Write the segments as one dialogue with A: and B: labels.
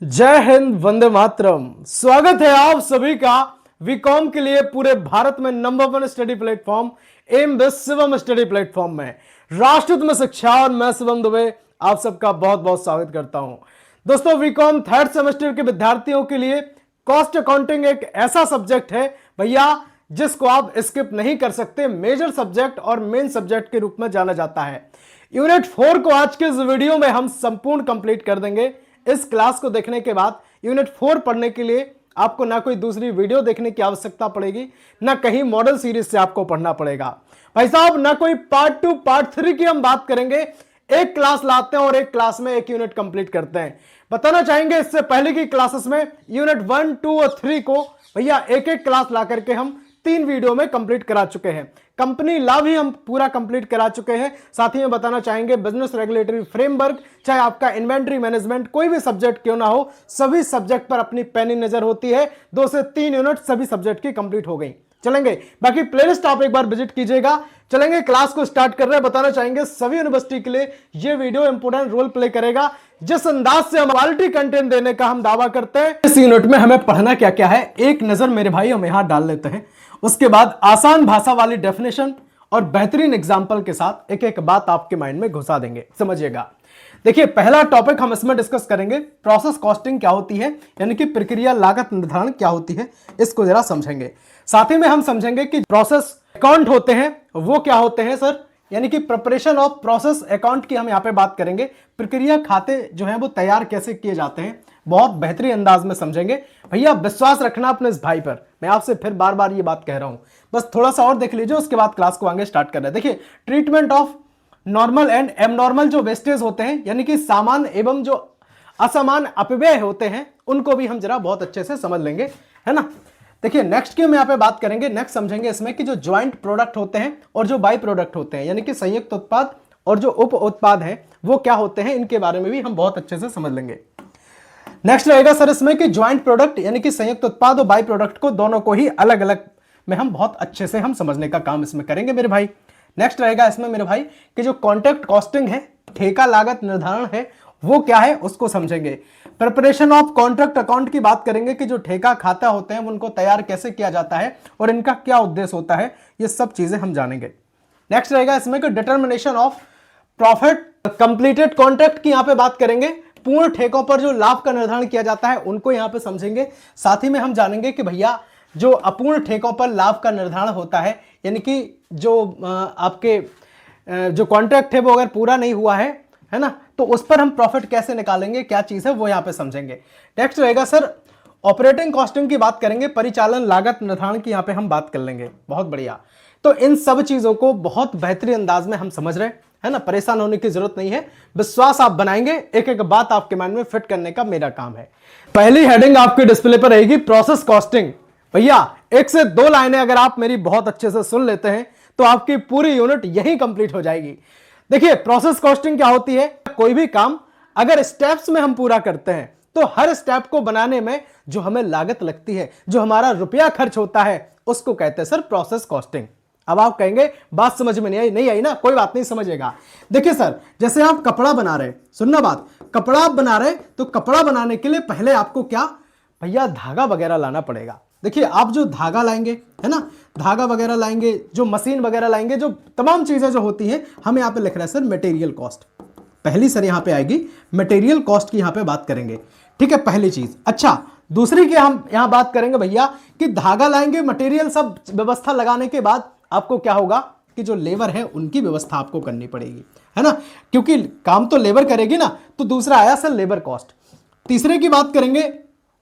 A: जय हिंद, वंदे मातरम। स्वागत है आप सभी का वीकॉम के लिए पूरे भारत में नंबर 1 स्टडी प्लेटफॉर्म एम बेस शिवम स्टडी प्लेटफॉर्म में राष्ट्रहित में शिक्षा। और मैं शिवम दुबे आप सबका बहुत बहुत स्वागत करता हूं। दोस्तों, वीकॉम थर्ड सेमेस्टर के विद्यार्थियों के लिए कॉस्ट अकाउंटिंग एक ऐसा सब्जेक्ट है भैया जिसको आप स्किप नहीं कर सकते। मेजर सब्जेक्ट और मेन सब्जेक्ट के रूप में जाना जाता है। यूनिट 4 को आज के इस वीडियो में हम संपूर्ण कंप्लीट कर देंगे। इस क्लास को देखने के बाद यूनिट 4 पढ़ने के लिए आपको ना कोई दूसरी वीडियो देखने की आवश्यकता पड़ेगी, ना कहीं मॉडल सीरीज से आपको पढ़ना पड़ेगा भाई साहब, ना कोई पार्ट 2 पार्ट 3 की हम बात करेंगे। एक क्लास लाते हैं और एक क्लास में एक यूनिट कंप्लीट करते हैं। बताना चाहेंगे इससे पहले की क्लासेस में यूनिट 1, 2 और 3 को भैया एक एक क्लास ला करके हम 3 वीडियो में कंप्लीट करा चुके हैं। कंपनी लॉ भी हम पूरा कंप्लीट करा चुके हैं। साथ ही में बताना चाहेंगे बिजनेस रेगुलेटरी फ्रेमवर्क, चाहे आपका इन्वेंट्री मैनेजमेंट कोई भी सब्जेक्ट क्यों ना हो, सभी सब्जेक्ट पर अपनी पैनी नजर होती है। 2 से 3 यूनिट सभी सब्जेक्ट की कंप्लीट हो गई। चलेंगे, बाकी प्लेलिस्ट आप एक बार विजिट कीजिएगा। चलेंगे, क्लास को स्टार्ट कर रहे हैं। बताना चाहेंगे सभी यूनिवर्सिटी के लिए यह वीडियो इंपोर्टेंट रोल प्ले करेगा। जिस अंदाज से हम क्वालिटी कंटेंट देने का हम दावा करते हैं, इस यूनिट में हमें पढ़ना क्या क्या है एक नजर मेरे भाई हम यहां डाल लेते हैं। उसके बाद आसान भाषा वाली डेफिनेशन और बेहतरीन एग्जाम्पल के साथ एक एक बात आपके माइंड में घुसा देंगे। समझिएगा, देखिए पहला टॉपिक हम इसमें डिस्कस करेंगे प्रोसेस कॉस्टिंग क्या होती है, यानी कि प्रक्रिया लागत निर्धारण क्या होती है, इसको जरा समझेंगे। साथ ही में हम समझेंगे कि प्रोसेस अकाउंट होते हैं वो क्या होते हैं सर, यानी कि प्रिपरेशन ऑफ प्रोसेस अकाउंट की हम यहां पे बात करेंगे। प्रक्रिया खाते जो है वो तैयार कैसे किए जाते हैं, बहुत बेहतरीन अंदाज में समझेंगे। भैया विश्वास रखना अपने इस भाई पर, मैं आपसे फिर बार बार ये बात कह रहा हूं, बस थोड़ा सा और देख लीजिए, उसके बाद क्लास को आगे स्टार्ट कर रहे हैं। देखिए, treatment of normal and abnormal जो वेस्टेज होते हैं, यानी कि सामान एवं जो असमान अपव्यय होते हैं, उनको भी हम जरा बहुत अच्छे से समझ लेंगे, है ना। देखिए नेक्स्ट की हम यहाँ पे बात करेंगे, नेक्स्ट समझेंगे इसमें कि जो ज्वाइंट प्रोडक्ट होते हैं और जो बाई प्रोडक्ट होते हैं, यानी कि संयुक्त उत्पाद और जो उप उत्पाद हैं वो क्या होते हैं, इनके बारे में भी हम बहुत अच्छे से समझ लेंगे। नेक्स्ट रहेगा सर इसमें कि ज्वाइंट प्रोडक्ट यानी कि संयुक्त उत्पाद और बाई प्रोडक्ट को दोनों को ही अलग अलग में हम बहुत अच्छे से हम समझने का काम इसमें करेंगे मेरे भाई। नेक्स्ट रहेगा इसमें मेरे भाई कि जो कॉन्ट्रैक्ट कॉस्टिंग है, ठेका लागत निर्धारण है, वो क्या है उसको समझेंगे। प्रिपरेशन ऑफ कॉन्ट्रैक्ट अकाउंट की बात करेंगे कि जो ठेका खाता होते हैं उनको तैयार कैसे किया जाता है और इनका क्या उद्देश्य होता है, ये सब चीजें हम जानेंगे। नेक्स्ट रहेगा इसमें कि determination of profit completed contract की यहां पे बात करेंगे। पूर्ण ठेकों पर जो लाभ का निर्धारण किया जाता है उनको यहां पे समझेंगे। साथ ही में हम जानेंगे कि भैया जो अपूर्ण ठेकों पर लाभ का निर्धारण होता है, यानी कि जो आपके जो कॉन्ट्रैक्ट है वो अगर पूरा नहीं हुआ है ना, तो उस पर हम प्रॉफिट कैसे निकालेंगे, क्या चीज है वो यहां पे समझेंगे। नेक्स्ट रहेगा सर ऑपरेटिंग कॉस्टिंग की बात करेंगे, परिचालन लागत निर्धारण की यहां पे हम बात कर लेंगे। बहुत बढ़िया, तो इन सब चीजों को बहुत बेहतरीन अंदाज में हम समझ रहे हैं, है ना। परेशान होने की जरूरत नहीं है, विश्वास आप बनाएंगे, एक एक बात आपके माइंड में फिट करने का मेरा काम है। पहली हेडिंग आपके डिस्प्ले पर रहेगी प्रोसेस कॉस्टिंग। भैया 1 से 2 लाइनें अगर आप मेरी बहुत अच्छे से सुन लेते हैं तो आपकी पूरी यूनिट यही कंप्लीट हो जाएगी। देखिए प्रोसेस कॉस्टिंग क्या होती है, कोई भी काम अगर स्टेप्स में हम पूरा करते हैं तो हर स्टेप को बनाने में जो हमें लागत लगती है, जो हमारा रुपया खर्च होता है, उसको कहते हैं सर प्रोसेस कॉस्टिंग। अब आप कहेंगे बात समझ में नहीं आई ना, कोई बात नहीं, समझेगा। देखिए सर, जैसे आप कपड़ा बना रहे, सुनना बात, कपड़ा आप बना रहे तो कपड़ा बनाने के लिए पहले आपको क्या भैया धागा वगैरह लाना पड़ेगा। देखिए आप जो धागा लाएंगे, है ना, धागा वगैरह लाएंगे, जो मशीन वगैरह लाएंगे, जो तमाम चीजें जो होती हैं, हम यहां पे लिख रहे हैं सर मटेरियल कॉस्ट। पहली सर यहां पे आएगी मटेरियल कॉस्ट की, यहां पे बात करेंगे, ठीक है, पहली चीज। अच्छा, दूसरी की हम यहां बात करेंगे भैया कि धागा लाएंगे, मटेरियल सब व्यवस्था लगाने के बाद आपको क्या होगा कि जो लेबर है उनकी व्यवस्था आपको करनी पड़ेगी, है ना, क्योंकि काम तो लेबर करेगी ना। तो दूसरा आया सर लेबर कॉस्ट। तीसरे की बात करेंगे,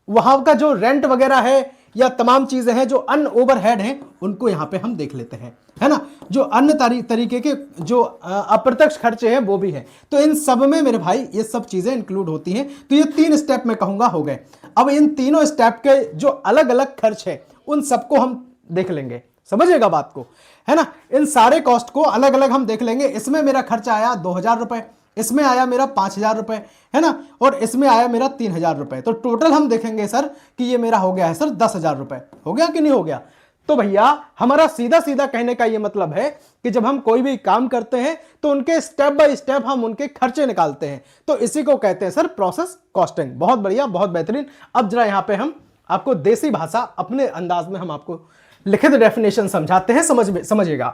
A: वहां का जो रेंट वगैरह है या तमाम चीजें हैं जो अन्य ओवरहेड हैं उनको यहां पे हम देख लेते हैं, है ना। जो अन्य तरीके के जो अप्रत्यक्ष खर्चे हैं वो भी है। तो इन सब में मेरे भाई ये सब चीजें इंक्लूड होती हैं। तो ये 3 स्टेप में कहूंगा हो गए। अब इन तीनों स्टेप के जो अलग अलग खर्च है उन सबको हम देख लेंगे, समझिएगा बात को, है ना। इन सारे कॉस्ट को अलग अलग हम देख लेंगे। इसमें मेरा खर्चा आया 2000 रुपए, इसमें आया मेरा 5000 रुपए, है ना, और इसमें आया मेरा 3000 रुपए। तो टोटल हम देखेंगे सर कि ये मेरा हो गया है सर 10,000 रुपए। हो गया कि नहीं हो गया। तो भैया हमारा सीधा सीधा कहने का यह मतलब है कि जब हम कोई भी काम करते हैं तो उनके स्टेप बाय स्टेप हम उनके खर्चे निकालते हैं, तो इसी को कहते हैं सर प्रोसेस कॉस्टिंग। बहुत बढ़िया, बहुत बेहतरीन। अब जरा यहां पे हम आपको देसी भाषा अपने अंदाज में हम आपको लिखित डेफिनेशन समझाते हैं, समझिएगा।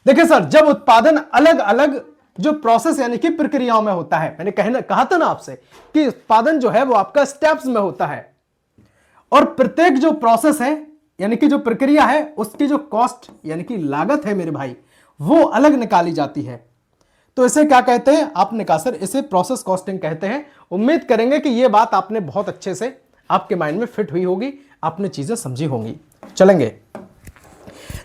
A: देखिए सर, जब उत्पादन अलग अलग जो प्रोसेस यानी कि प्रक्रियाओं में होता है, मैंने कहा था ना आपसे कि उत्पादन जो है वो आपका स्टेप्स में होता है, और प्रत्येक जो प्रोसेस है यानी कि जो प्रक्रिया है उसकी जो कॉस्ट यानी कि लागत है मेरे भाई, वो अलग निकाली जाती है। तो इसे क्या कहते हैं? आपने कहा सर इसे प्रोसेस कॉस्टिंग कहते हैं। उम्मीद करेंगे कि यह बात आपने बहुत अच्छे से आपके माइंड में फिट हुई होगी, आपने चीजें समझी होंगी। चलेंगे,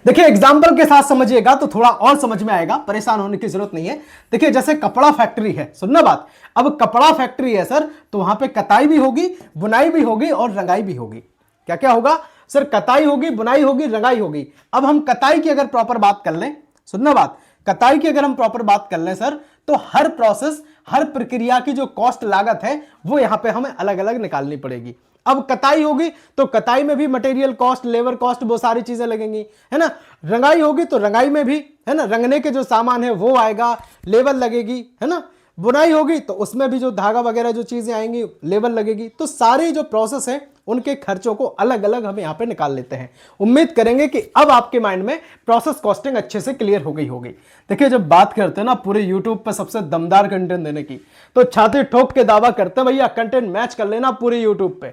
A: देखिए एग्जाम्पल के साथ समझिएगा तो थोड़ा और समझ में आएगा, परेशान होने की जरूरत नहीं है। देखिए जैसे कपड़ा फैक्ट्री है, सुनना बात, अब कपड़ा फैक्ट्री है सर, तो वहां पे कताई भी होगी, बुनाई भी होगी और रंगाई भी होगी। क्या क्या होगा सर? कताई होगी, बुनाई होगी, रंगाई होगी। अब हम कताई की अगर प्रॉपर बात कर लें, सुनना बात, कताई की अगर हम प्रॉपर बात कर लें सर, तो हर प्रोसेस, हर प्रक्रिया की जो कॉस्ट लागत है वो यहां पे हमें अलग अलग निकालनी पड़ेगी। अब कताई होगी तो कताई में भी मटेरियल कॉस्ट, लेबर कॉस्ट, वो सारी चीजें लगेंगी, है ना। रंगाई होगी तो रंगाई में भी, है ना, रंगने के जो सामान है वो आएगा, लेबर लगेगी, है ना। बुनाई होगी तो उसमें भी जो धागा वगैरह जो चीजें आएंगी, लेबर लगेगी। तो सारी जो प्रोसेस है उनके खर्चों को अलग अलग हम यहां पे निकाल लेते हैं। उम्मीद करेंगे कि अब आपके माइंड में प्रोसेस कॉस्टिंग अच्छे से क्लियर हो गई होगी। देखिए जब बात करते हैं ना पूरे यूट्यूब पे सबसे दमदार कंटेंट देने की, तो छाती ठोक के दावा करते हैं भैया कंटेंट मैच कर लेना पूरे यूट्यूब पे,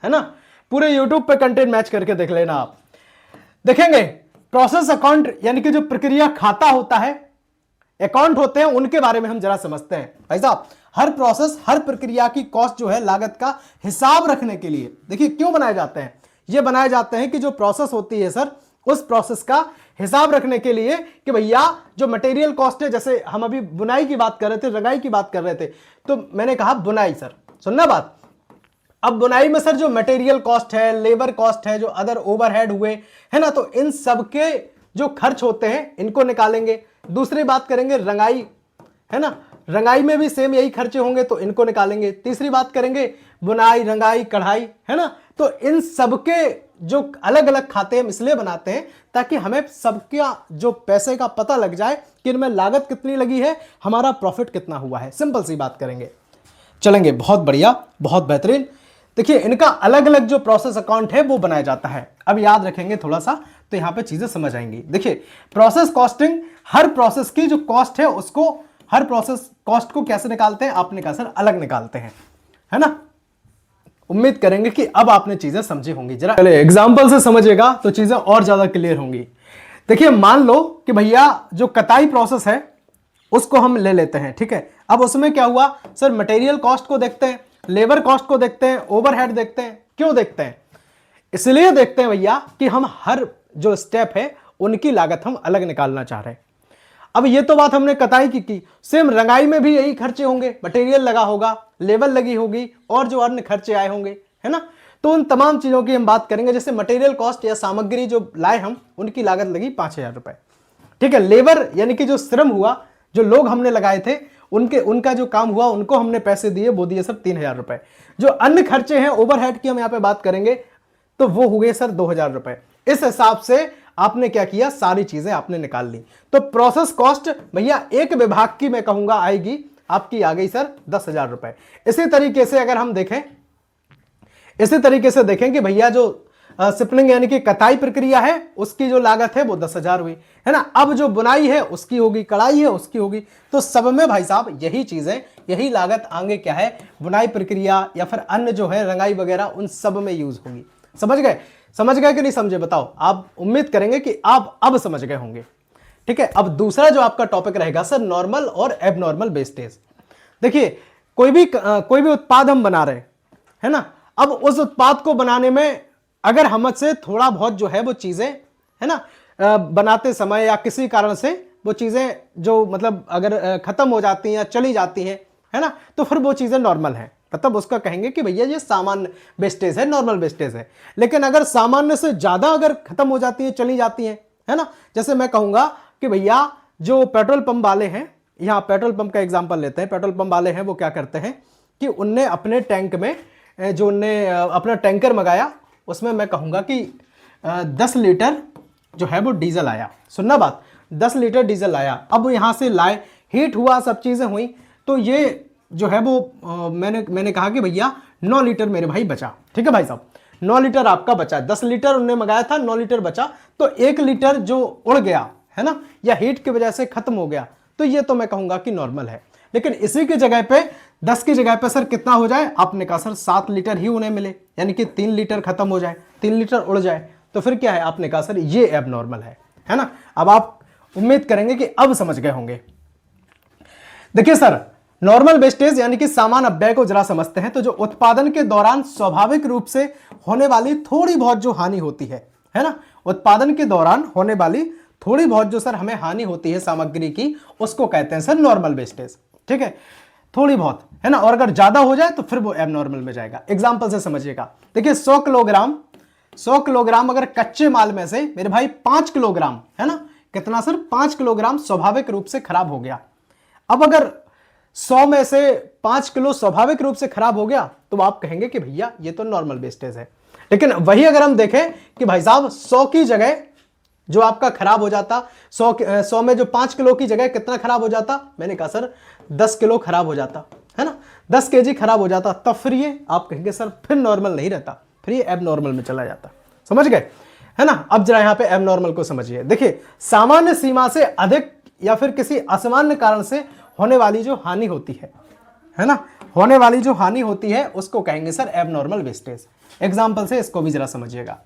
A: है ना, पूरे यूट्यूब पे कंटेंट मैच करके देख लेना। आप देखेंगे प्रोसेस अकाउंट यानी कि जो प्रक्रिया खाता होता है, अकाउंट होते हैं, उनके बारे में हम जरा समझते हैं। भाई साहब, हर प्रोसेस, हर प्रक्रिया की कॉस्ट जो है, लागत का हिसाब रखने के लिए, देखिए क्यों बनाए जाते हैं? ये बनाए जाते हैं कि जो प्रोसेस होती है सर, उस प्रोसेस का हिसाब रखने के लिए कि भैया जो मटेरियल कॉस्ट है, जैसे हम अभी बुनाई की बात कर रहे थे, रंगाई की बात कर रहे थे, तो मैंने कहा बुनाई सर, सुनना बात। अब बुनाई में सर जो मटेरियल कॉस्ट है, लेबर कॉस्ट है, जो अदर ओवरहेड हुए, है ना, तो इन सबके जो खर्च होते हैं इनको निकालेंगे। दूसरी बात करेंगे रंगाई, है ना, रंगाई में भी सेम यही खर्चे होंगे तो इनको निकालेंगे। तीसरी बात करेंगे बुनाई, रंगाई, कढ़ाई, है ना, तो इन सबके जो अलग अलग खाते हम इसलिए बनाते हैं ताकि हमें सबका जो पैसे का पता लग जाए कि इनमें लागत कितनी लगी है, हमारा प्रॉफिट कितना हुआ है। सिंपल सी बात करेंगे, चलेंगे, बहुत बढ़िया, बहुत बेहतरीन। देखिए इनका अलग अलग जो प्रोसेस अकाउंट है वो बनाया जाता है। अब याद रखेंगे थोड़ा सा तो यहां पे चीजें समझ आएंगी। देखिए प्रोसेस कॉस्टिंग, हर प्रोसेस की जो कॉस्ट है उसको, हर प्रोसेस कॉस्ट को कैसे निकालते हैं? आपने कहा सर अलग निकालते हैं, है ना। उम्मीद करेंगे कि अब आपने चीजें समझी होंगी। जरा चलिए एग्जांपल से समझिएगा तो चीजें और ज्यादा क्लियर होंगी। देखिए मान लो कि भैया जो कताई प्रोसेस है उसको हम ले लेते हैं, ठीक है। अब उसमें क्या हुआ सर? मटेरियल कॉस्ट को देखते हैं, लेबर कॉस्ट को देखते हैं, ओवरहेड देखते हैं। क्यों देखते हैं? इसलिए देखते हैं भैया कि हम हर जो स्टेप है उनकी लागत हम अलग निकालना चाह रहे हैं। अब ये तो बात हमने कताई की। सेम रंगाई में भी यही खर्चे होंगे, मटेरियल लगा होगा, लेबर लगी होगी और जो अन्य खर्चे आए होंगे, है ना। तो उन तमाम चीजों की हम बात करेंगे। जैसे मटेरियल कॉस्ट या सामग्री जो लाए हम, उनकी लागत लगी 5,000 रुपए, ठीक है। लेबर यानी कि जो श्रम हुआ, जो लोग हमने लगाए थे, उनका जो काम हुआ, उनको हमने पैसे दिए, वो दिए सर 3,000 रुपए। जो अन्य खर्चे हैं ओवरहेड की हम यहां पे बात करेंगे तो वो हुए सर 2,000 रुपए। इस हिसाब से आपने क्या किया? सारी चीजें आपने निकाल ली। तो प्रोसेस कॉस्ट भैया एक विभाग की मैं कहूंगा आएगी, आपकी आ गई सर 10,000 रुपए। इसी तरीके से अगर हम देखें, इसी तरीके से देखें कि भैया जो स्पिनिंग यानी कि कताई प्रक्रिया है उसकी जो लागत है वो 10,000 हुई, है ना। अब जो बुनाई है उसकी होगी, कढ़ाई है उसकी होगी। तो सब में भाई साहब यही चीजें, यही लागत आगे क्या है? बुनाई प्रक्रिया या फिर अन्य जो है रंगाई वगैरह, उन सब में यूज होगी। समझ गए? समझ गए कि नहीं समझे? बताओ। आप उम्मीद करेंगे कि आप अब समझ गए होंगे, ठीक है। अब दूसरा जो आपका टॉपिक रहेगा सर, नॉर्मल और एबनॉर्मल वेस्टेज। देखिए कोई भी उत्पाद हम बना रहे, है ना। अब उस उत्पाद को बनाने में अगर हमसे थोड़ा बहुत जो है वो चीजें, है ना, बनाते समय या किसी कारण से वो चीजें जो मतलब अगर खत्म हो जाती हैं या चली जाती हैं, है ना, तो फिर वो चीजें नॉर्मल हैं। मतलब उसका कहेंगे कि भैया ये सामान्य वेस्टेज है, नॉर्मल वेस्टेज है। लेकिन अगर सामान्य से ज्यादा अगर खत्म हो जाती है, चली जाती हैं, है ना, जैसे मैं कहूंगा कि भैया जो पेट्रोल पंप वाले हैं, यहाँ पेट्रोल पंप का एग्जांपल लेते हैं। पेट्रोल पंप वाले हैं वो क्या करते हैं कि उनने अपने टैंक में जो उनने अपना टैंकर मंगाया, उसमें मैं कहूंगा कि 10 लीटर जो है वो डीजल आया, सुनना बात, 10 लीटर डीजल आया, अब यहां से लाए, हीट हुआ, सब चीजें हुई, तो ये जो है वो मैंने कहा कि भैया 9 लीटर मेरे भाई बचा। ठीक है भाई साहब, 9 लीटर आपका बचा, 10 लीटर उन्होंने मंगाया था, 9 लीटर बचा, तो 1 लीटर जो उड़ गया है ना, या हीट की वजह से खत्म हो गया, तो ये तो मैं कहूंगा कि नॉर्मल है। लेकिन इसी की जगह पे 10 की जगह पे सर कितना हो जाए, आपने कहा सर 7 लीटर ही उन्हें मिले, यानी कि 3 लीटर खत्म हो जाए, 3 लीटर उड़ जाए, तो फिर क्या है, आपने कहा सर ये एबनॉर्मल है ना। अब आप उम्मीद करेंगे कि अब समझ गए होंगे। देखिए सर, नॉर्मल वेस्टेज यानी कि सामान्य अपव्यय को जरा समझते हैं, तो जो उत्पादन के दौरान स्वाभाविक रूप से होने वाली थोड़ी बहुत जो हानि होती है ना, उत्पादन के दौरान होने वाली थोड़ी बहुत जो सर हमें हानि होती है सामग्री की, उसको कहते हैं सर नॉर्मल वेस्टेज। ठीक है, थोड़ी बहुत है ना, और अगर ज्यादा हो जाए तो फिर वो एबनॉर्मल में जाएगा। एग्जांपल से समझिएगा, देखिए 100 किलोग्राम अगर कच्चे माल में से मेरे भाई 5 किलोग्राम है ना, कितना सर, 5 किलोग्राम स्वाभाविक रूप से खराब हो गया। अब अगर 100 में से 5 किलो स्वाभाविक रूप से खराब हो गया, तो आप कहेंगे कि भैया ये तो नॉर्मल वेस्टेज है। लेकिन वही अगर हम देखें कि भाई साहब 100 की जगह जो आपका खराब हो जाता, 100 में जो 5 किलो की जगह कितना खराब हो जाता, मैंने कहा सर 10 किलो खराब हो जाता है ना, 10 केजी खराब हो जाता, तब फिर ये आप कहेंगे सर फिर नॉर्मल नहीं रहता, फिर ये एबनॉर्मल में चला जाता। समझ गए है ना। अब जरा यहां पे एबनॉर्मल को समझिए। देखिए, सामान्य सीमा से अधिक या फिर किसी असामान्य कारण से होने वाली जो हानि होती है ना, होने वाली जो हानि होती है उसको कहेंगे सर एबनॉर्मल वेस्टेज। एग्जांपल से इसको भी जरा समझिएगा।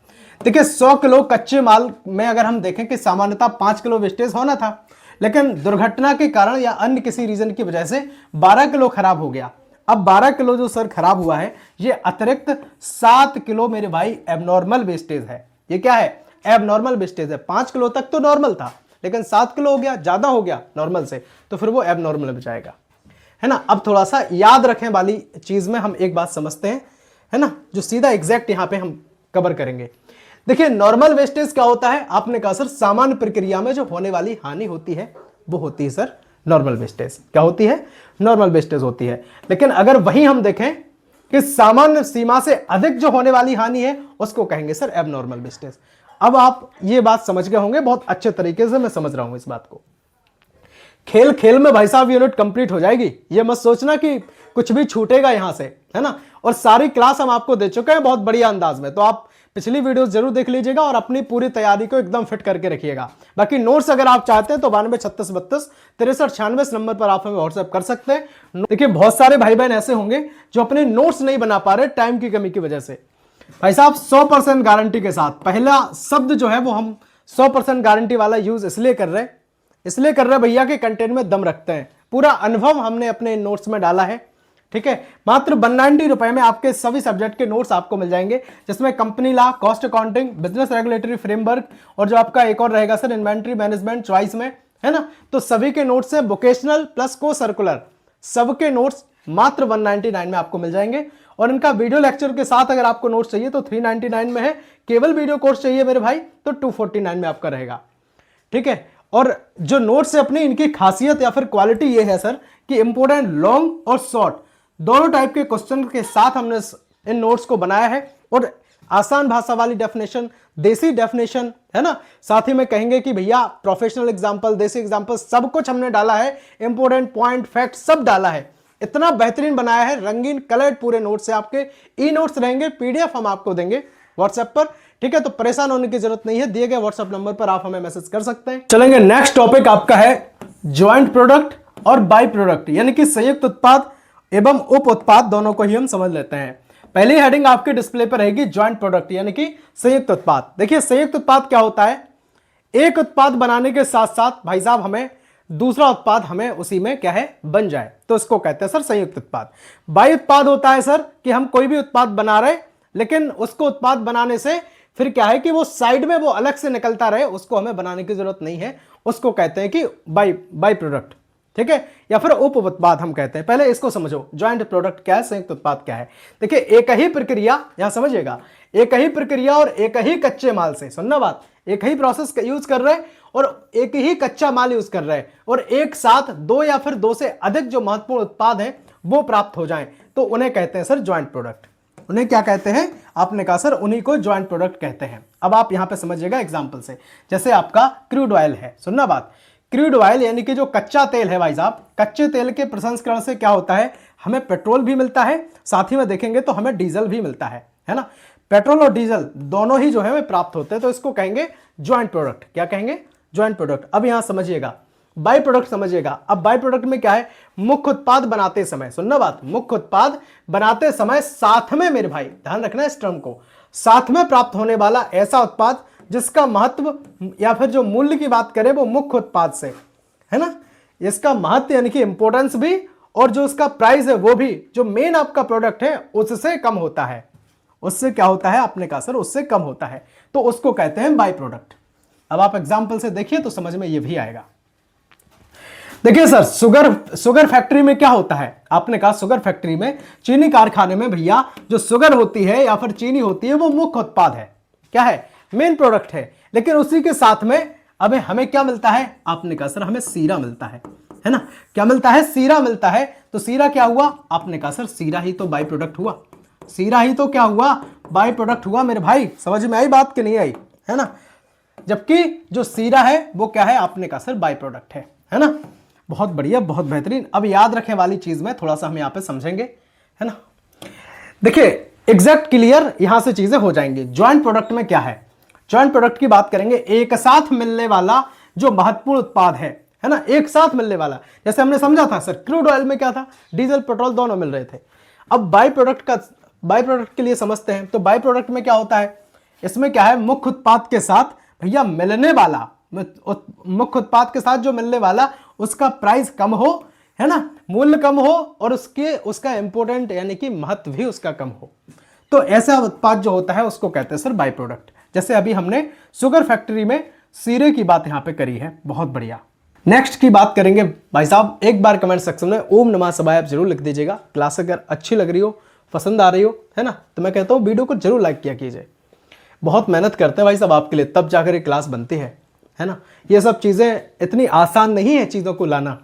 A: देखिए 100 किलो कच्चे माल में अगर हम देखें कि सामान्यतः 5 किलो वेस्टेज होना था, लेकिन दुर्घटना के कारण या अन्य किसी रीजन की वजह से 12 किलो खराब हो गया। अब 12 किलो जो सर खराब हुआ है, ये अतिरिक्त 7 किलो मेरे भाई एबनॉर्मल वेस्टेज है। ये क्या है, एबनॉर्मल वेस्टेज है। 5 किलो तक तो नॉर्मल था, लेकिन 7 किलो हो गया, ज्यादा हो गया नॉर्मल से, तो फिर वो एबनॉर्मल में जाएगा है ना। अब थोड़ा सा याद रखने वाली चीज में हम एक बात समझते हैं है ना, जो सीधा एग्जैक्ट यहां पे हम कवर करेंगे। देखिए नॉर्मल वेस्टेज क्या होता है, आपने कहा सर सामान्य प्रक्रिया में जो होने वाली हानि होती है वो होती है सर नॉर्मल वेस्टेज। क्या होती है, नॉर्मल वेस्टेज होती है। लेकिन अगर वही हम देखें कि सामान्य सीमा से अधिक जो होने वाली हानि है उसको कहेंगे सर एबनॉर्मल वेस्टेज। अब आप ये बात समझ गए होंगे बहुत अच्छे तरीके से, मैं समझ रहा हूं इस बात को। खेल खेल में भाई साहब यूनिट कंप्लीट हो जाएगी, ये मत सोचना कि कुछ भी छूटेगा यहां से है ना। और सारी क्लास हम आपको दे चुके हैं बहुत बढ़िया अंदाज में, तो आप पिछली वीडियोस जरूर देख लीजिएगा और अपनी पूरी तैयारी को एकदम फिट करके रखिएगा। बाकी नोट्स अगर आप चाहते हैं तो 92 36 32 63 96 नंबर पर आप हमें व्हाट्सएप कर सकते हैं। देखिए बहुत सारे भाई बहन ऐसे होंगे जो अपने नोट्स नहीं बना पा रहे टाइम की कमी की वजह से। भाई साहब 100% गारंटी के साथ, पहला शब्द जो है वो हम 100% गारंटी वाला यूज इसलिए कर रहे भैया के कंटेंट में दम रखते हैं। पूरा अनुभव हमने अपने नोट्स में डाला है। ठीक है, मात्र 190 रुपए में आपके सभी सब्जेक्ट के नोट्स आपको मिल जाएंगे, जिसमें company law, cost accounting, business regulatory framework और जो आपका एक और रहेगा सर इन्वेंट्री मैनेजमेंट चॉइस में है ना। तो सभी के नोट्स हैं, वोकेशनल प्लस को सर्कुलर, सबके नोट्स मात्र 199 में आपको मिल जाएंगे। और इनका वीडियो लेक्चर के साथ अगर आपको नोट्स चाहिए तो 399 में है। केवल वीडियो कोर्स चाहिए मेरे भाई तो 249 में आपका रहेगा। ठीक है, और जो नोट्स है अपनी, इनकी खासियत या फिर क्वालिटी ये है सर कि इंपोर्टेंट लॉन्ग और शॉर्ट दोनों टाइप के क्वेश्चन के साथ हमने इन नोट्स को बनाया है। और आसान भाषा वाली डेफिनेशन, देसी डेफिनेशन है ना, साथ ही में कहेंगे कि भैया प्रोफेशनल एग्जांपल, देसी एग्जांपल, सब कुछ हमने डाला है। इंपोर्टेंट पॉइंट, फैक्ट सब डाला है। इतना बेहतरीन बनाया है, रंगीन कलर्ड पूरे नोट्स है आपके। ई नोट्स रहेंगे, पीडीएफ हम आपको देंगे व्हाट्सएप पर। ठीक है, तो परेशान होने की जरूरत नहीं है, दिए गए व्हाट्सएप नंबर पर आप हमें मैसेज कर सकते हैं। चलेंगे नेक्स्ट टॉपिक आपका है ज्वाइंट प्रोडक्ट और बाई प्रोडक्ट, यानी कि संयुक्त उत्पाद एवं उप उत्पाद, दोनों को ही हम समझ लेते हैं। पहली हेडिंग आपके डिस्प्ले पर रहेगी ज्वाइंट प्रोडक्ट यानी कि संयुक्त उत्पाद। देखिए संयुक्त उत्पाद क्या होता है, एक उत्पाद बनाने के साथ साथ भाई साहब हमें दूसरा उत्पाद हमें उसी में क्या है बन जाए, तो इसको कहते हैं सर संयुक्त उत्पाद। बाई उत्पाद होता है सर कि हम कोई भी उत्पाद बना रहे, लेकिन उसको उत्पाद बनाने से फिर क्या है कि वो साइड में वो अलग से निकलता रहे, उसको हमें बनाने की जरूरत नहीं है, उसको कहते हैं कि बाई प्रोडक्ट। ठीक है, या फिर उप उत्पाद हम कहते हैं। पहले इसको समझो, ज्वाइंट प्रोडक्ट क्या है, संयुक्त उत्पाद क्या है। देखिए एक ही प्रक्रिया, यहां समझिएगा, एक ही प्रक्रिया और एक ही कच्चे माल से, सुनना बात, एक ही प्रोसेस यूज कर रहे हैं और एक ही कच्चा माल यूज कर रहे हैं, और एक साथ दो या फिर दो से अधिक जो महत्वपूर्ण उत्पाद हैं वो प्राप्त हो जाएं, तो उन्हें कहते हैं सर ज्वाइंट प्रोडक्ट। उन्हें क्या कहते हैं, आपने कहा सर उन्हीं को ज्वाइंट प्रोडक्ट कहते हैं। अब आप यहां पे समझिएगा एग्जांपल से, जैसे आपका क्रूड ऑयल है, सुनना बात, क्रूड ऑयल यानी कि जो कच्चा तेल है भाई साहब, कच्चे तेल के प्रसंस्करण से क्या होता है, हमें पेट्रोल भी मिलता है, साथ ही में देखेंगे तो हमें डीजल भी मिलता है ना। पेट्रोल और डीजल दोनों ही जो है हमें प्राप्त होते हैं, तो इसको कहेंगे ज्वाइंट प्रोडक्ट। क्या कहेंगे? Joint product. अब यहां समझिएगा बाई प्रोडक्ट समझिएगा। अब बाई प्रोडक्ट में क्या है, मुख्य उत्पाद बनाते समय, सुनना बात, मुख्य उत्पाद बनाते समय साथ में, मेरे भाई ध्यान रखना इस टर्म को, साथ में प्राप्त होने वाला ऐसा उत्पाद जिसका महत्व या फिर जो मूल्य की बात करें वो मुख्य उत्पाद से, है ना, इसका महत्व यानी कि इंपॉर्टेंस भी, और जो उसका प्राइस है वो भी जो मेन आपका प्रोडक्ट है उससे कम होता है। उससे क्या होता है, आपने कहा सर उससे कम होता है, तो उसको कहते हैं बाई प्रोडक्ट। अब आप एग्जाम्पल से देखिए तो समझ में ये भी आएगा। देखिए सर, शुगर फैक्ट्री में क्या होता है, आपने कहा शुगर फैक्ट्री में, चीनी कारखाने में भैया जो शुगर होती है या फिर चीनी होती है वो मुख्य उत्पाद है, क्या है, मेन प्रोडक्ट है। लेकिन उसी के साथ में अब हमें क्या मिलता है, आपने कहा सर हमें सीरा मिलता है ना, क्या मिलता है, सीरा मिलता है। तो सीरा क्या हुआ, आपने कहा सर सीरा ही तो बाई प्रोडक्ट हुआ, सीरा ही तो क्या हुआ, बाई प्रोडक्ट हुआ। मेरे भाई समझ में आई बात कि नहीं आई, है ना। जबकि जो सीरा है वो क्या है, आपने कहा सर बाई प्रोडक्ट है ना। बहुत बढ़िया, बहुत बेहतरीन। अब याद रखने वाली चीज में थोड़ा सा हम यहां पे समझेंगे, है ना। देखिए एग्जैक्ट क्लियर यहां से चीजें हो जाएंगी। ज्वाइंट प्रोडक्ट में क्या है, ज्वाइंट प्रोडक्ट की बात करेंगे, एक साथ मिलने वाला जो महत्वपूर्ण उत्पाद है ना, एक साथ मिलने वाला। जैसे हमने समझा था सर, क्रूड ऑयल में क्या था, डीजल पेट्रोल दोनों मिल रहे थे। अब बाई प्रोडक्ट के लिए समझते हैं। तो बाई प्रोडक्ट में क्या होता है, इसमें क्या है, मुख्य उत्पाद के साथ भैया मिलने वाला, मुख्य उत्पाद के साथ जो मिलने वाला उसका प्राइस कम हो, है ना, मूल्य कम हो, और उसका इंपोर्टेंट यानी कि महत्व भी उसका कम हो। तो ऐसा उत्पाद जो होता है उसको कहते हैं सर बाई प्रोडक्ट। जैसे अभी हमने शुगर फैक्ट्री में सीरे की बात यहां पे करी है, बहुत बढ़िया। नेक्स्ट की बात करेंगे भाई साहब, एक बार कमेंट सेक्शन में ओम नमः शिवाय आप जरूर लिख दीजिएगा। क्लास अगर अच्छी लग रही हो, पसंद आ रही हो, है ना, तो मैं कहता हूँ वीडियो को जरूर लाइक किया कीजिए। बहुत मेहनत करते हैं भाई साहब आपके लिए, तब जाकर ये क्लास बनती है ना। ये सब चीज़ें इतनी आसान नहीं है चीज़ों को लाना।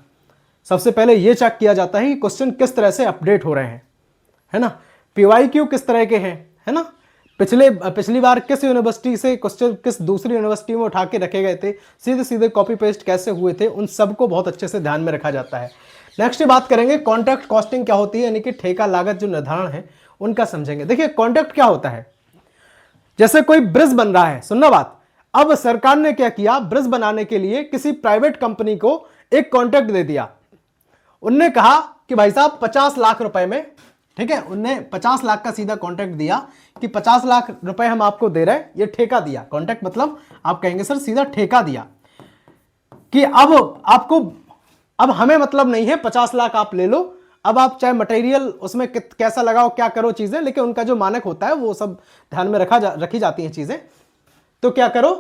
A: सबसे पहले ये चेक किया जाता है कि क्वेश्चन किस तरह से अपडेट हो रहे हैं, है ना, पीवाईक्यू किस तरह के हैं, है ना, पिछली बार किस यूनिवर्सिटी से क्वेश्चन किस दूसरी यूनिवर्सिटी में उठा के रखे गए थे, सीधे सीधे कॉपी पेस्ट कैसे हुए थे, उन सबको बहुत अच्छे से ध्यान में रखा जाता है। नेक्स्ट बात करेंगे कॉन्ट्रैक्ट कॉस्टिंग क्या होती है, यानी कि ठेका लागत जो निर्धारण है उनका समझेंगे। देखिए कॉन्ट्रैक्ट क्या होता है, जैसे कोई ब्रिज बन रहा है, सुनना बात, अब सरकार ने क्या किया, ब्रिज बनाने के लिए किसी प्राइवेट कंपनी को एक कॉन्ट्रैक्ट दे दिया। उनने कहा कि भाई साहब 50 लाख रुपए में, ठीक है, उनने 50 लाख का सीधा कॉन्ट्रैक्ट दिया कि 50 लाख रुपए हम आपको दे रहे हैं, ये ठेका दिया। कॉन्ट्रैक्ट मतलब आप कहेंगे सर सीधा ठेका दिया कि अब हमें मतलब नहीं है, 50 लाख आप ले लो, अब आप चाहे मटेरियल उसमें कैसा लगाओ, क्या करो चीजें, लेकिन उनका जो मानक होता है वो सब ध्यान में रखी जाती हैं चीजें। तो क्या करो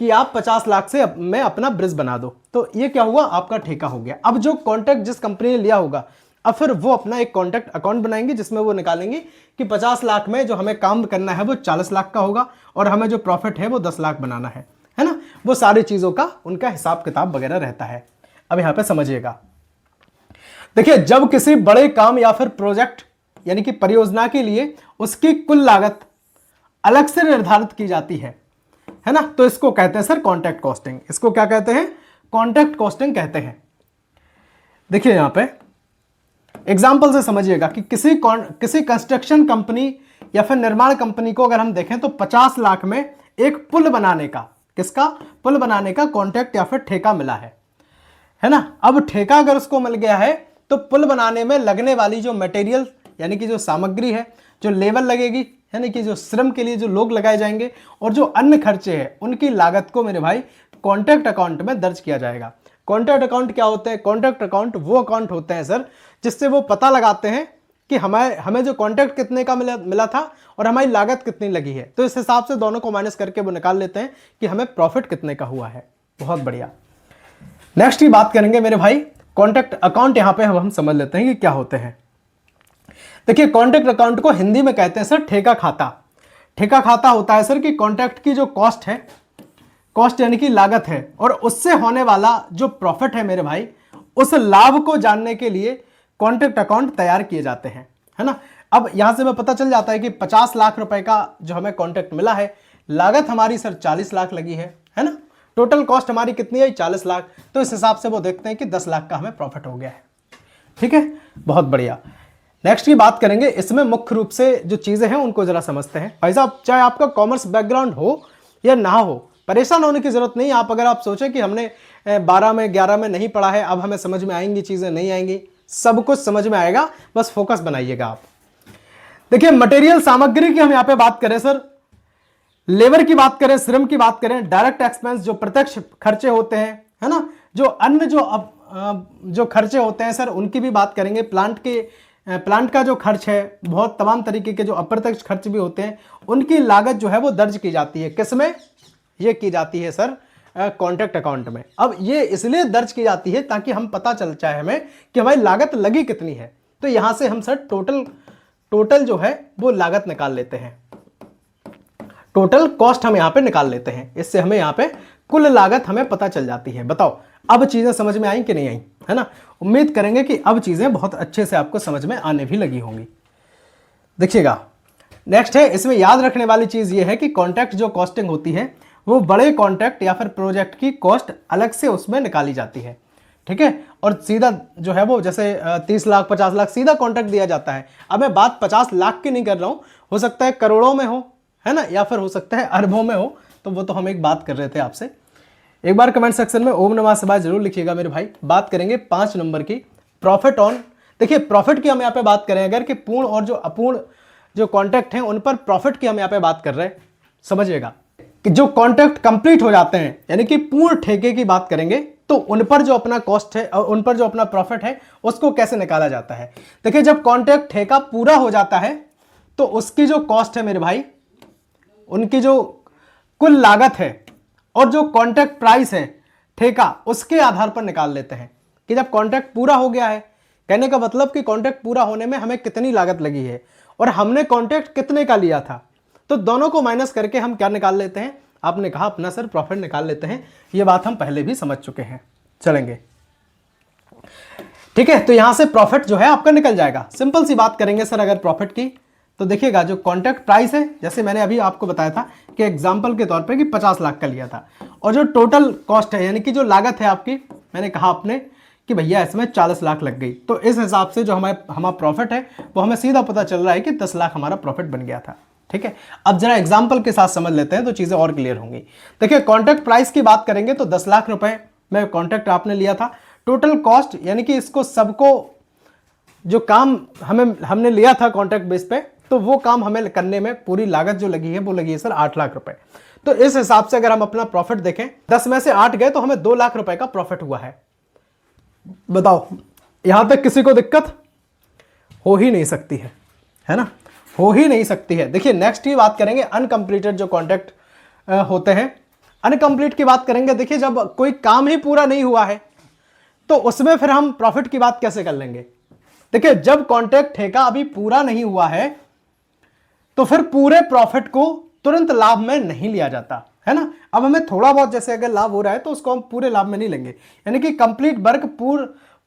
A: कि आप 50 लाख से में अपना ब्रिज बना दो, तो ये क्या हुआ, आपका ठेका हो गया। अब जो कॉन्ट्रैक्ट जिस कंपनी ने लिया होगा, अब फिर वो अपना एक कॉन्ट्रैक्ट अकाउंट बनाएंगे जिसमें वो निकालेंगे कि 50 लाख में जो हमें काम करना है वो 40 लाख का होगा, और हमें जो प्रॉफिट है वो 10 लाख बनाना है ना। वो सारी चीजों का उनका हिसाब किताब वगैरह रहता है। अब यहां पे समझिएगा, देखिए जब किसी बड़े काम या फिर प्रोजेक्ट यानी कि परियोजना के लिए उसकी कुल लागत अलग से निर्धारित की जाती है ना, तो इसको कहते हैं सर कॉन्ट्रैक्ट कॉस्टिंग। इसको क्या कहते हैं, कॉन्ट्रैक्ट कॉस्टिंग कहते हैं। देखिए यहां पे एग्जांपल से समझिएगा कि किसी कंस्ट्रक्शन कंपनी या फिर निर्माण कंपनी को अगर हम देखें तो 50 लाख में एक पुल बनाने का, किसका, पुल बनाने का कॉन्ट्रैक्ट या फिर ठेका मिला है ना। अब ठेका अगर उसको मिल गया है तो पुल बनाने में लगने वाली जो मटेरियल यानी कि जो सामग्री है, जो लेबर लगेगी यानी कि जो श्रम के लिए जो लोग लगाए जाएंगे, और जो अन्य खर्चे हैं उनकी लागत को मेरे भाई कॉन्ट्रैक्ट अकाउंट में दर्ज किया जाएगा। कॉन्ट्रैक्ट अकाउंट क्या होते हैं, कॉन्ट्रैक्ट अकाउंट वो अकाउंट होते हैं सर जिससे वो पता लगाते हैं कि हमें जो कॉन्ट्रैक्ट कितने का मिला था और हमारी लागत कितनी लगी है, तो इस हिसाब से दोनों को माइनस करके वो निकाल लेते हैं कि हमें प्रॉफिट कितने का हुआ है। बहुत बढ़िया। नेक्स्ट ही बात करेंगे मेरे भाई कॉन्ट्रैक्ट अकाउंट। यहां पे हम समझ लेते हैं कि क्या होते हैं। देखिए कॉन्ट्रैक्ट अकाउंट को हिंदी में कहते हैं सर ठेका खाता। ठेका खाता होता है सर कि कॉन्ट्रैक्ट की जो कॉस्ट है, कॉस्ट यानी कि लागत है, और उससे होने वाला जो प्रॉफिट है मेरे भाई, उस लाभ को जानने के लिए कॉन्ट्रैक्ट अकाउंट तैयार किए जाते हैं, है ना। अब यहां से हमें पता चल जाता है कि 50 लाख रुपए का जो हमें कॉन्ट्रैक्ट मिला है, लागत हमारी सर 40 लाख लगी है ना। टोटल कॉस्ट हमारी कितनी है? 40 लाख। तो इस हिसाब से वो देखते हैं कि 10 लाख का हमें प्रॉफिट हो गया है। ठीक है, बहुत बढ़िया। नेक्स्ट की बात करेंगे, इसमें मुख्य रूप से जो चीजें हैं उनको जरा समझते हैं। भाई साहब, चाहे आपका कॉमर्स बैकग्राउंड हो या ना हो, परेशान होने की जरूरत नहीं। अगर आप सोचें कि हमने 12 में 11 में नहीं पढ़ा है, अब हमें समझ में आएंगी चीजें, नहीं आएंगी, सब कुछ समझ में आएगा, बस फोकस बनाइएगा आप। देखिए, मटेरियल सामग्री की हम यहां पे बात करें सर, लेबर की बात करें, श्रम की बात करें, डायरेक्ट एक्सपेंस जो प्रत्यक्ष खर्चे होते हैं, है ना, जो अन्य जो खर्चे होते हैं सर, उनकी भी बात करेंगे। प्लांट का जो खर्च है, बहुत तमाम तरीके के जो अप्रत्यक्ष खर्च भी होते हैं, उनकी लागत जो है वो दर्ज की जाती है। किसमें? ये की जाती है सर कॉन्ट्रैक्ट अकाउंट में। अब ये इसलिए दर्ज की जाती है ताकि हम पता चल जाए हमें कि हमारी लागत लगी कितनी है। तो यहां से हम सर टोटल जो है वो लागत निकाल लेते हैं, टोटल कॉस्ट हम यहां पे निकाल लेते हैं। इससे हमें यहां पे कुल लागत हमें पता चल जाती है। बताओ, अब चीजें समझ में आई कि नहीं आई? है ना, उम्मीद करेंगे कि अब चीजें बहुत अच्छे से आपको समझ में आने भी लगी होंगी। देखिएगा, नेक्स्ट है, इसमें याद रखने वाली चीज ये है कि कॉन्ट्रैक्ट जो कॉस्टिंग होती है वो बड़े कॉन्ट्रैक्ट या फिर प्रोजेक्ट की कॉस्ट अलग से उसमें निकाली जाती है। ठीक है, और सीधा जो है वो जैसे 30 लाख 50 लाख सीधा कॉन्ट्रैक्ट दिया जाता है। अब मैं बात 50 लाख की नहीं कर रहा हूं, हो सकता है करोड़ों में हो, है ना, या फिर हो सकता है अरबों में हो। तो वो तो हम एक बात कर रहे थे आपसे। एक बार कमेंट सेक्शन में ओम नमः शिवाय जरूर लिखिएगा मेरे भाई। बात करेंगे 5 नंबर की, प्रॉफिट ऑन। देखिए, प्रॉफिट की हम यहाँ पे बात करें अगर, कि पूर्ण और जो अपूर्ण जो कॉन्ट्रैक्ट हैं उन पर प्रॉफिट की हम यहाँ पे बात कर रहे हैं। समझिएगा कि जो कॉन्ट्रैक्ट कंप्लीट हो जाते हैं, यानी कि पूर्ण ठेके की बात करेंगे, तो उन पर जो अपना कॉस्ट है और उन पर जो अपना प्रॉफिट है उसको कैसे निकाला जाता है। देखिए, जब कॉन्ट्रैक्ट ठेका पूरा हो जाता है तो उसकी जो कॉस्ट है मेरे भाई, उनकी जो कुल लागत है और जो कॉन्ट्रैक्ट प्राइस है ठेका, उसके आधार पर निकाल लेते हैं कि जब कॉन्ट्रैक्ट पूरा हो गया है, कहने का मतलब कि कॉन्ट्रैक्ट पूरा होने में हमें कितनी लागत लगी है और हमने कॉन्ट्रैक्ट कितने का लिया था। तो दोनों को माइनस करके हम क्या निकाल लेते हैं? आपने कहा अपना सर प्रॉफिट निकाल लेते हैं। ये बात हम पहले भी समझ चुके हैं, चलेंगे। ठीक है, तो यहां से प्रॉफिट जो है आपका निकल जाएगा। सिंपल सी बात करेंगे सर अगर प्रॉफिट की, तो देखिएगा जो कॉन्ट्रैक्ट प्राइस है, जैसे मैंने अभी आपको बताया था कि एग्जांपल के तौर पे कि 50 लाख का लिया था, और जो टोटल कॉस्ट है यानी कि जो लागत है आपकी, मैंने कहा आपने कि भैया इसमें 40 लाख लग गई। तो इस हिसाब से जो हमारा प्रॉफिट है वो हमें सीधा पता चल रहा है कि 10 लाख हमारा प्रॉफिट बन गया था। ठीक है, अब जरा एग्जाम्पल के साथ समझ लेते हैं तो चीजें और क्लियर होंगी। देखिए, कॉन्ट्रैक्ट प्राइस की बात करेंगे तो 10 लाख रुपए में कॉन्ट्रैक्ट आपने लिया था। टोटल कॉस्ट यानी कि इसको सबको जो काम हमने लिया था कॉन्ट्रैक्ट बेस पे, तो वो काम हमें करने में पूरी लागत जो लगी है वो लगी है सर 8 लाख रुपए। तो इस हिसाब से अगर हम अपना प्रॉफिट देखें, 10 में से 8 गए तो हमें 2 लाख रुपए का प्रॉफिट हुआ है। बताओ, यहां तक किसी को दिक्कत हो ही नहीं सकती है ना, हो ही नहीं सकती है। देखिए, नेक्स्ट की बात करेंगे अनकंप्लीटेड जो कॉन्ट्रैक्ट होते हैं। अनकंप्लीट की बात करेंगे, देखिए जब कोई काम ही पूरा नहीं हुआ है तो उसमें फिर हम प्रॉफिट की बात कैसे कर लेंगे? देखिए, जब कॉन्ट्रैक्ट ठेका अभी पूरा नहीं हुआ है तो फिर पूरे प्रॉफिट को तुरंत लाभ में नहीं लिया जाता, है ना। अब हमें थोड़ा बहुत जैसे अगर लाभ हो रहा है तो उसको हम पूरे लाभ में नहीं लेंगे, यानी कि कंप्लीट वर्क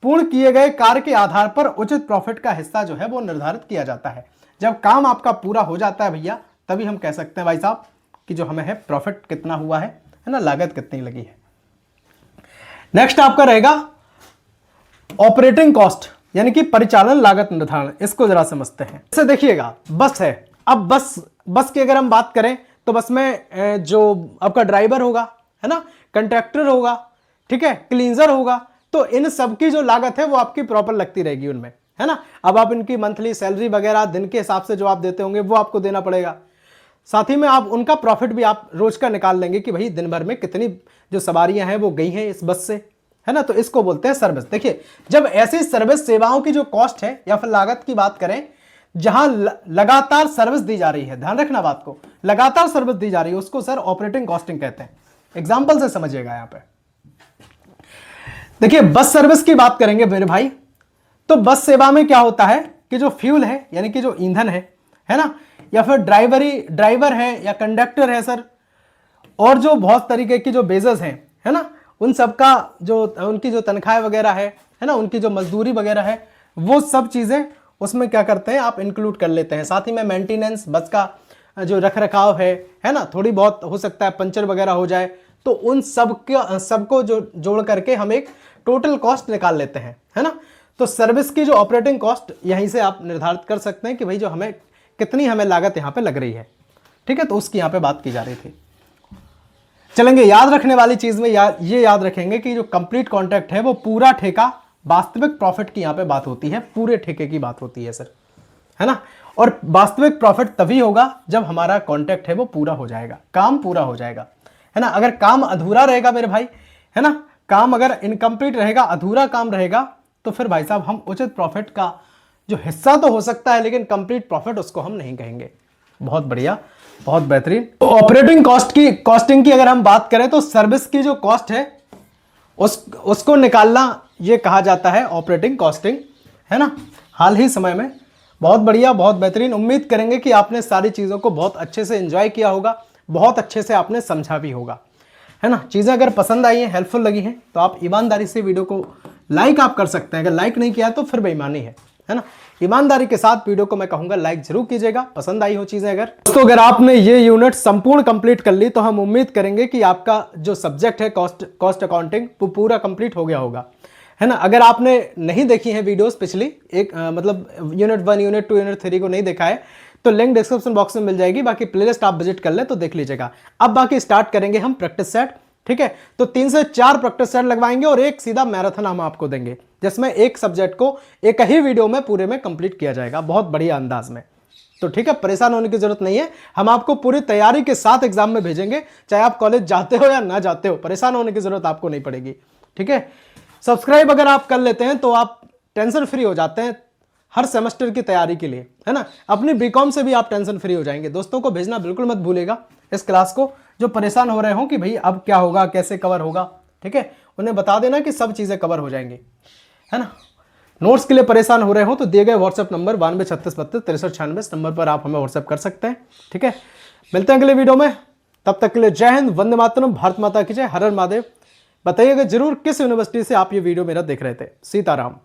A: पूर्ण किए गए कार्य के आधार पर उचित प्रॉफिट का हिस्सा जो है वो निर्धारित किया जाता है। जब काम आपका पूरा हो जाता है भैया, तभी हम कह सकते हैं भाई साहब कि जो हमें है प्रॉफिट कितना हुआ है ना, लागत कितनी लगी है। नेक्स्ट आपका रहेगा ऑपरेटिंग कॉस्ट यानी कि परिचालन लागत निर्धारण। इसको जरा समझते हैं। जैसे देखिएगा, बस है। अब बस की अगर हम बात करें तो बस में जो आपका ड्राइवर होगा, है ना, कंडक्टर होगा, ठीक है, क्लीनर होगा, तो इन सबकी जो लागत है वो आपकी प्रॉपर लगती रहेगी उनमें, है ना। अब आप इनकी मंथली सैलरी वगैरह दिन के हिसाब से जो आप देते होंगे वो आपको देना पड़ेगा। साथ ही में आप उनका प्रॉफिट भी आप रोज का निकाल लेंगे कि भाई दिन भर में कितनी जो सवारियां हैं वो गई हैं इस बस से, है ना। तो इसको बोलते हैं सर्विस। देखिए, जब ऐसी सर्विस सेवाओं की जो कॉस्ट है या फिर लागत की बात करें, जहां लगातार सर्विस दी जा रही है, ध्यान रखना बात को, लगातार सर्विस दी जा रही है, उसको सर ऑपरेटिंग कॉस्टिंग कहते हैं। एग्जाम्पल से समझिएगा। यहां पे देखिए, बस सर्विस की बात करेंगे मेरे भाई, तो बस सेवा में क्या होता है कि जो फ्यूल है यानी कि जो ईंधन है ना, या फिर ड्राइवर है या कंडक्टर है सर, और जो बहुत तरीके की जो बेजस हैं, है ना, उन सबका जो उनकी जो तनख्वाह वगैरह है ना, उनकी जो मजदूरी वगैरह है, वो सब चीजें उसमें क्या करते हैं आप इंक्लूड कर लेते हैं। साथ ही में मेंटेनेंस, बस का जो रख रखाव है ना, थोड़ी बहुत हो सकता है पंचर वगैरह हो जाए, तो उन सबको जो जोड़ करके हम एक टोटल कॉस्ट निकाल लेते हैं, है ना। तो सर्विस की जो ऑपरेटिंग कॉस्ट यहीं से आप निर्धारित कर सकते हैं कि भाई जो हमें कितनी हमें लागत यहाँ पे लग रही है, ठीक है। तो उसकी यहाँ पे बात की जा रही थी। चलेंगे, याद रखने वाली चीज में ये याद रखेंगे कि जो कंप्लीट कॉन्ट्रैक्ट है वो पूरा ठेका, वास्तविक प्रॉफिट की यहाँ पे बात होती है, पूरे ठेके की बात होती है सर, है ना। और वास्तविक प्रॉफिट तभी होगा जब हमारा कॉन्ट्रैक्ट है वो पूरा हो जाएगा, काम पूरा हो जाएगा, है ना। अगर काम अधूरा रहेगा मेरे भाई, है ना, काम अगर इनकम्प्लीट रहेगा, अधूरा काम रहेगा, तो फिर भाई साहब हम उचित प्रॉफिट का जो हिस्सा तो हो सकता है लेकिन कंप्लीट प्रॉफिट उसको हम नहीं कहेंगे। बहुत बढ़िया, बहुत बेहतरीन। तो ऑपरेटिंग कॉस्टिंग की अगर हम बात करें तो सर्विस की जो कॉस्ट है उसको निकालना ये कहा जाता है ऑपरेटिंग कॉस्टिंग, है ना, हाल ही समय में। बहुत बढ़िया, बहुत बेहतरीन। उम्मीद करेंगे कि आपने सारी चीज़ों को बहुत अच्छे से एंजॉय किया होगा, बहुत अच्छे से आपने समझा भी होगा, है ना। चीज़ें अगर पसंद आई हैं, हेल्पफुल लगी हैं, तो आप ईमानदारी से वीडियो को लाइक आप कर सकते हैं। अगर लाइक नहीं किया तो फिर बेईमानी है ना। ईमानदारी के साथ वीडियो को मैं कहूंगा लाइक जरूर कीजिएगा, पसंद आई हो चीजें अगर। दोस्तों अगर आपने ये यूनिट संपूर्ण कंप्लीट कर ली तो हम उम्मीद करेंगे कि आपका जो सब्जेक्ट है कॉस्ट अकाउंटिंग वो पूरा कंप्लीट हो गया होगा, है ना। अगर आपने नहीं देखी है वीडियोस पिछली मतलब यूनिट 1, यूनिट 2, यूनिट 3 को नहीं देखा है तो लिंक डिस्क्रिप्शन बॉक्स में मिल जाएगी, बाकी प्लेलिस्ट आप विजिट कर ले तो देख लीजिएगा। अब बाकी स्टार्ट करेंगे हम प्रैक्टिस सेट, ठीक है। तो 3 से 4 प्रैक्टिस सेट लगवाएंगे और एक सीधा मैराथन हम आपको देंगे जिसमें एक सब्जेक्ट को एक ही वीडियो में पूरे में कंप्लीट किया जाएगा, बहुत बढ़िया अंदाज में। तो ठीक है, परेशान होने की जरूरत नहीं है, हम आपको पूरी तैयारी के साथ एग्जाम में भेजेंगे, चाहे आप कॉलेज जाते हो या ना जाते हो, परेशान होने की जरूरत आपको नहीं पड़ेगी, ठीक है। सब्सक्राइब अगर आप कर लेते हैं तो आप टेंशन फ्री हो जाते हैं हर सेमेस्टर की तैयारी के लिए, है ना। अपनी बीकॉम से भी आप टेंशन फ्री हो जाएंगे। दोस्तों को भेजना बिल्कुल मत भूलेगा इस क्लास को, जो परेशान हो रहे हो कि भाई अब क्या होगा, कैसे कवर होगा, ठीक है। उन्हें बता देना कि सब चीज़ें कवर हो जाएंगी, है ना। नोट्स के लिए परेशान हो रहे हो तो दिए गए व्हाट्सएप नंबर 9236326396 नंबर पर आप हमें व्हाट्सएप कर सकते हैं, ठीक है। मिलते हैं अगले वीडियो में, तब तक के लिए जय हिंद, वंदे मातरम, भारत माता की जय, हर हर महादेव। बताइएगा जरूर किस यूनिवर्सिटी से आप ये वीडियो मेरा देख रहे थे। सीताराम।